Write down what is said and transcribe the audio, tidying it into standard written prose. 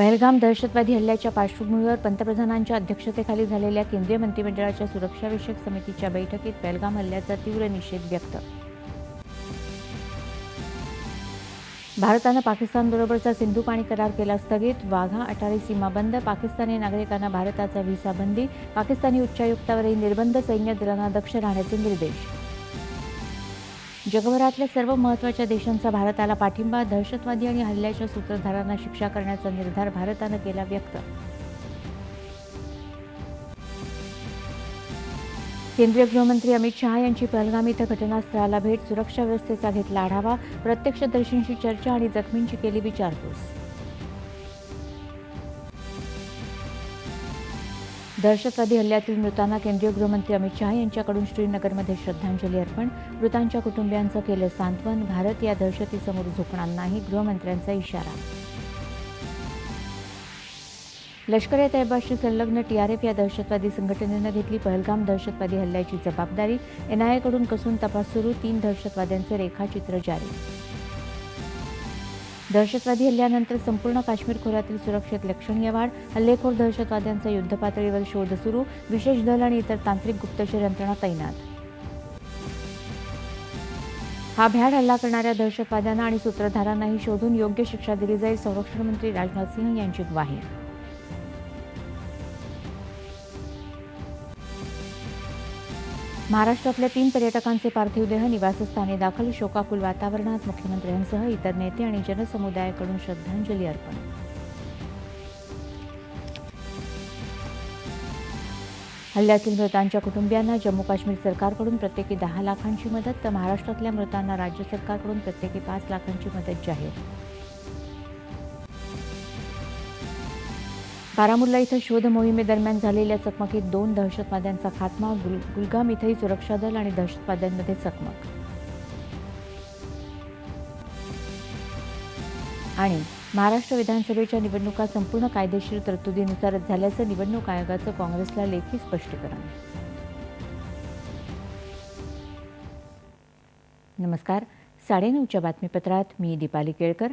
पहलगाम दहशतवादी हल्ल्याच्या पार्श्वभूमीवर पंतप्रधानांच्या अध्यक्षतेखाली झालेल्या केंद्रीय मंत्रिमंडळाच्या सुरक्षाविषयक समितीच्या बैठकीत पहलगाम हल्ल्याचा तीव्र निषेध व्यक्त. भारतानं पाकिस्तानबरोबरचा सिंधू पाणी करार केला स्थगित. वाघा अटारी सीमा बंद. पाकिस्तानी नागरिकांना भारताचा व्हिसा बंदी. पाकिस्तानी उच्चायुक्तावरही निर्बंध. सैन्य दलांना दक्ष राहण्याचे निर्देश. जगभरातल्या सर्व महत्त्वाच्या देशांचा भारताला पाठिंबा. दहशतवादी आणि हल्ल्याच्या सूत्रधारांना शिक्षा करण्याचा निर्धार भारतानं केला व्यक्त. केंद्रीय गृहमंत्री अमित शहा यांची पहलगाम इथं घटनास्थळाला भेट. सुरक्षा व्यवस्थेचा घेतला आढावा. प्रत्यक्षदर्शींशी चर्चा आणि जखमींची केली विचारपूस. दहशतवादी हल्ल्यातील मृतांना केंद्रीय गृहमंत्री अमित शहा यांच्याकडून श्रीनगरमध्ये श्रद्धांजली अर्पण. मृतांच्या कुटुंबियांचं केलं सांत्वन. भारत या दहशतीसमोर झुकणार नाही, गृहमंत्र्यांचा इशारा. लष्कर-ए-तैयबाशी संलग्न टीआरएफ या दहशतवादी संघटनेनं घेतली पहलगाम दहशतवादी हल्ल्याची जबाबदारी. एनआयएकडून कसून तपास सुरू. 3 दहशतवाद्यांचे रेखाचित्र जारी. दहशतवादी हल्ल्यानंतर संपूर्ण काश्मीर खोऱ्यातील सुरक्षेत लक्षणीय वाढ. हल्लेखोर दहशतवाद्यांचा युद्धपातळीवर शोध सुरू. विशेष दल आणि इतर तांत्रिक गुप्तचर यंत्रणा तैनात. हा भ्याड हल्ला करणाऱ्या दहशतवाद्यांना आणि सूत्रधारांनाही शोधून योग्य शिक्षा दिली जाईल, संरक्षण मंत्री राजनाथ सिंह यांची ग्वाही. महाराष्ट्रातल्या 3 पर्यटकांचे पार्थिव देह निवासस्थानी दाखल. शोकाकुल वातावरणात मुख्यमंत्र्यांसह इतर नेते आणि जनसमुदायाकडून श्रद्धांजली अर्पण. हल्ल्यातील मृतांच्या कुटुंबियांना जम्मू काश्मीर सरकारकडून प्रत्येकी 10 लाखांची मदत, तर महाराष्ट्रातल्या मृतांना राज्य सरकारकडून प्रत्येकी 5 लाखांची मदत जाहीर. बारामुल्ला इथं शोध मोहिमेदरम्यान झालेल्या चकमकीत 2 दहशतवाद्यांचा खात्मा. गुलगाम इथंही सुरक्षा दल आणि दहशतवाद्यांमध्ये चकमक. आणि महाराष्ट्र विधानसभेच्या निवडणुका संपूर्ण कायदेशीर तरतुदीनुसारच झाल्याचं निवडणूक आयोगाचं काँग्रेसला लेखी स्पष्टीकरण. नमस्कार, 9:30च्या बातमीपत्रात मी दीपाली केळकर.